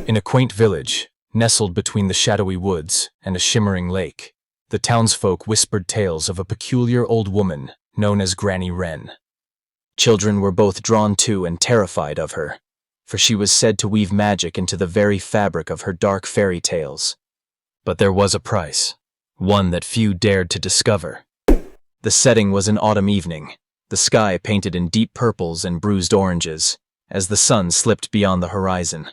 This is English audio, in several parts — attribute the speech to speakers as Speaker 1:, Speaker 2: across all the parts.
Speaker 1: In a quaint village, nestled between the shadowy woods and a shimmering lake, the townsfolk whispered tales of a peculiar old woman known as Granny Ren. Children were both drawn to and terrified of her, for she was said to weave magic into the very fabric of her dark fairy tales. But there was a price, one that few dared to discover. The setting was an autumn evening, the sky painted in deep purples and bruised oranges, as the sun slipped beyond the horizon.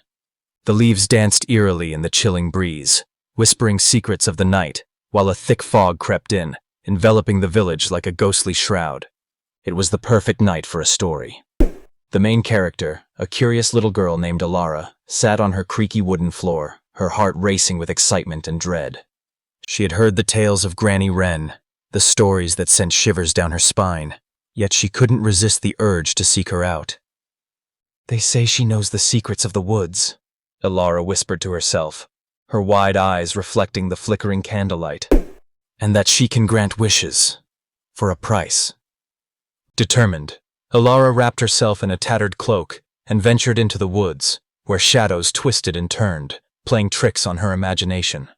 Speaker 1: The leaves danced eerily in the chilling breeze, whispering secrets of the night, while a thick fog crept in, enveloping the village like a ghostly shroud. It was the perfect night for a story. The main character, a curious little girl named Arara, sat on her creaky wooden floor, her heart racing with excitement and dread. She had heard the tales of Granny Ren, the stories that sent shivers down her spine, yet she couldn't resist the urge to seek her out. "They say she knows the secrets of the woods," Arara whispered to herself, her wide eyes reflecting the flickering candlelight, "and that she can grant wishes, for a price." Determined, Arara wrapped herself in a tattered cloak and ventured into the woods, where shadows twisted and turned, playing tricks on her imagination.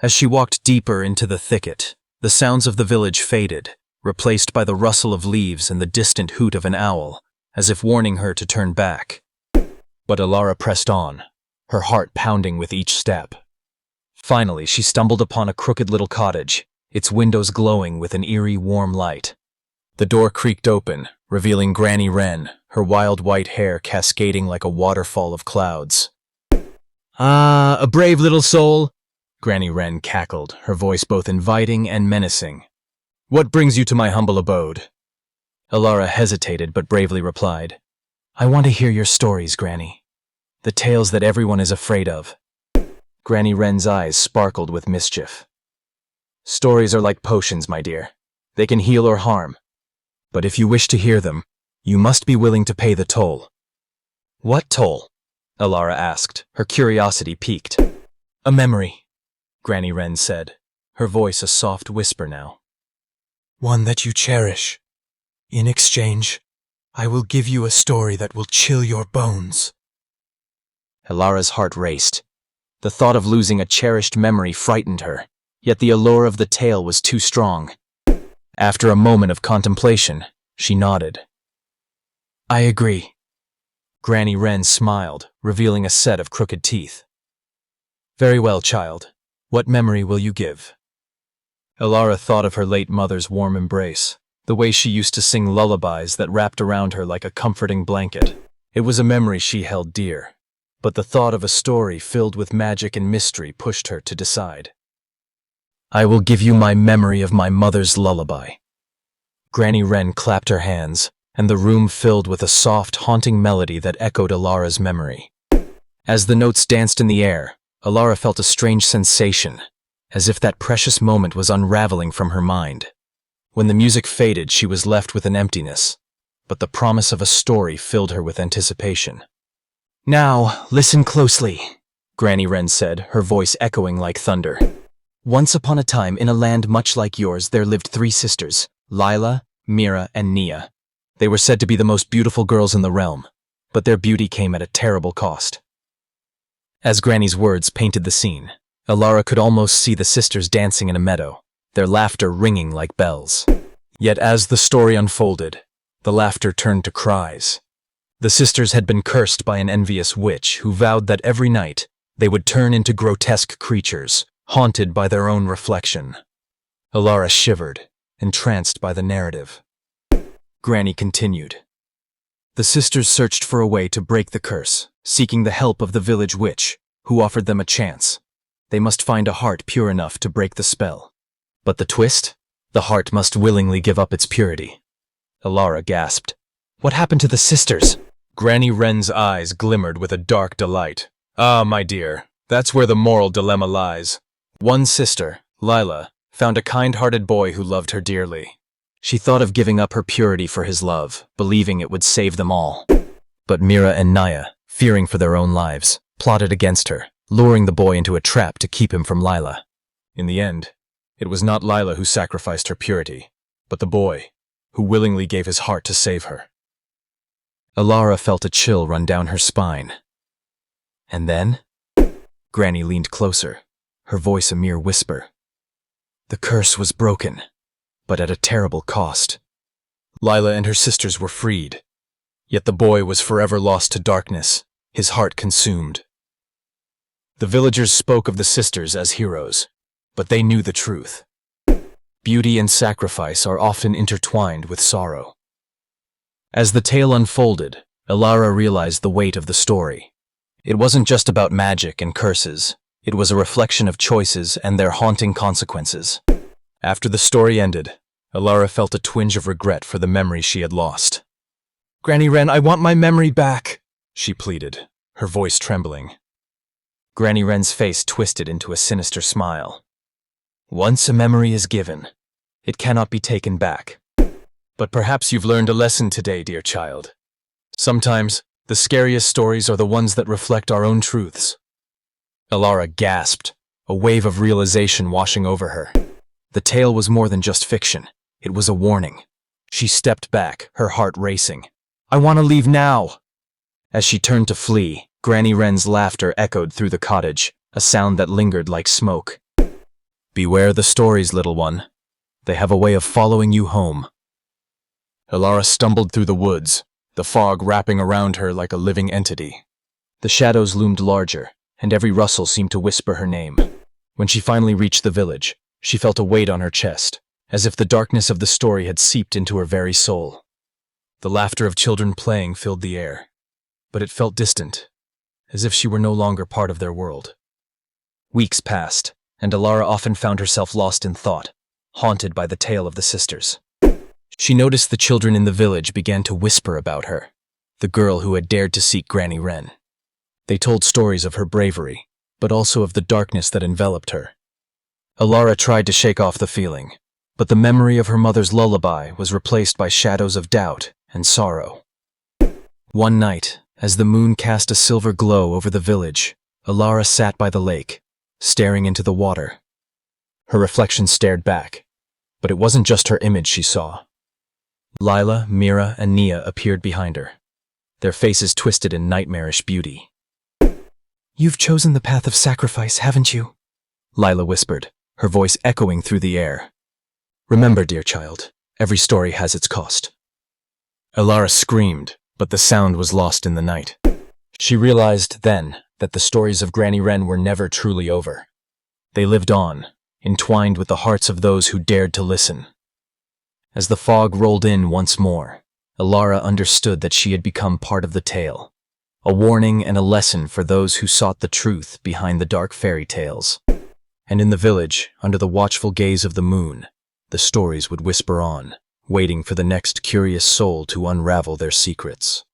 Speaker 1: As she walked deeper into the thicket, the sounds of the village faded, replaced by the rustle of leaves and the distant hoot of an owl, as if warning her to turn back. But Arara pressed on, her heart pounding with each step. Finally, she stumbled upon a crooked little cottage, its windows glowing with an eerie, warm light. The door creaked open, revealing Granny Ren, her wild white hair cascading like a waterfall of clouds. "Ah, a brave little soul," Granny Ren cackled, her voice both inviting and menacing. "What brings you to my humble abode?" Arara hesitated but bravely replied, "I want to hear your stories, Granny. The tales that everyone is afraid of." Granny Ren's eyes sparkled with mischief. "Stories are like potions, my dear. They can heal or harm. But if you wish to hear them, you must be willing to pay the toll." "What toll?" Arara asked, her curiosity piqued. "A memory," Granny Ren said, her voice a soft whisper now. "One that you cherish. In exchange, I will give you a story that will chill your bones." Alara's heart raced. The thought of losing a cherished memory frightened her, yet the allure of the tale was too strong. After a moment of contemplation, she nodded. "I agree." Granny Ren smiled, revealing a set of crooked teeth. "Very well, child. What memory will you give?" Arara thought of her late mother's warm embrace, the way she used to sing lullabies that wrapped around her like a comforting blanket. It was a memory she held dear, but the thought of a story filled with magic and mystery pushed her to decide. "I will give you my memory of my mother's lullaby." Granny Ren clapped her hands, and the room filled with a soft, haunting melody that echoed Alara's memory. As the notes danced in the air, Arara felt a strange sensation, as if that precious moment was unraveling from her mind. When the music faded, she was left with an emptiness, but the promise of a story filled her with anticipation. "Now, listen closely," Granny Ren said, her voice echoing like thunder. "Once upon a time, in a land much like yours, there lived 3 sisters, Lila, Mira, and Nia. They were said to be the most beautiful girls in the realm, but their beauty came at a terrible cost." As Granny's words painted the scene, Arara could almost see the sisters dancing in a meadow, their laughter ringing like bells. Yet as the story unfolded, the laughter turned to cries. The sisters had been cursed by an envious witch who vowed that every night they would turn into grotesque creatures, haunted by their own reflection. Arara shivered, entranced by the narrative. Granny continued. The sisters searched for a way to break the curse, seeking the help of the village witch, who offered them a chance. They must find a heart pure enough to break the spell. But the twist? The heart must willingly give up its purity. Arara gasped. "What happened to the sisters?" Granny Ren's eyes glimmered with a dark delight. "Ah, my dear, that's where the moral dilemma lies. One sister, Lila, found a kind-hearted boy who loved her dearly. She thought of giving up her purity for his love, believing it would save them all. But Mira and Nia, fearing for their own lives, plotted against her, luring the boy into a trap to keep him from Lila. In the end, it was not Lila who sacrificed her purity, but the boy, who willingly gave his heart to save her." Arara felt a chill run down her spine. And then? Granny leaned closer, her voice a mere whisper. The curse was broken, but at a terrible cost. Lila and her sisters were freed, yet the boy was forever lost to darkness, his heart consumed. The villagers spoke of the sisters as heroes, but they knew the truth. Beauty and sacrifice are often intertwined with sorrow. As the tale unfolded, Arara realized the weight of the story. It wasn't just about magic and curses. It was a reflection of choices and their haunting consequences. After the story ended, Arara felt a twinge of regret for the memory she had lost. Granny Ren, I want my memory back, she pleaded, her voice trembling. Granny Ren's face twisted into a sinister smile. Once a memory is given, it cannot be taken back. But perhaps you've learned a lesson today, dear child. Sometimes, the scariest stories are the ones that reflect our own truths. Arara gasped, a wave of realization washing over her. The tale was more than just fiction. It was a warning. She stepped back, her heart racing. I want to leave now! As she turned to flee, Granny Ren's laughter echoed through the cottage, a sound that lingered like smoke. Beware the stories, little one. They have a way of following you home. Arara stumbled through the woods, the fog wrapping around her like a living entity. The shadows loomed larger, and every rustle seemed to whisper her name. When she finally reached the village, she felt a weight on her chest, as if the darkness of the story had seeped into her very soul. The laughter of children playing filled the air, but it felt distant, as if she were no longer part of their world. Weeks passed, and Arara often found herself lost in thought, haunted by the tale of the sisters. She noticed the children in the village began to whisper about her, the girl who had dared to seek Granny Ren. They told stories of her bravery, but also of the darkness that enveloped her. Arara tried to shake off the feeling, but the memory of her mother's lullaby was replaced by shadows of doubt and sorrow. One night, as the moon cast a silver glow over the village, Arara sat by the lake, staring into the water. Her reflection stared back, but it wasn't just her image she saw. Lila, Mira, and Nia appeared behind her, their faces twisted in nightmarish beauty. You've chosen the path of sacrifice, haven't you? Lila whispered, her voice echoing through the air. Remember, dear child, every story has its cost. Arara screamed, but the sound was lost in the night. She realized then that the stories of Granny Ren were never truly over. They lived on, entwined with the hearts of those who dared to listen. As the fog rolled in once more, Arara understood that she had become part of the tale, a warning and a lesson for those who sought the truth behind the dark fairy tales. And in the village, under the watchful gaze of the moon, the stories would whisper on, waiting for the next curious soul to unravel their secrets.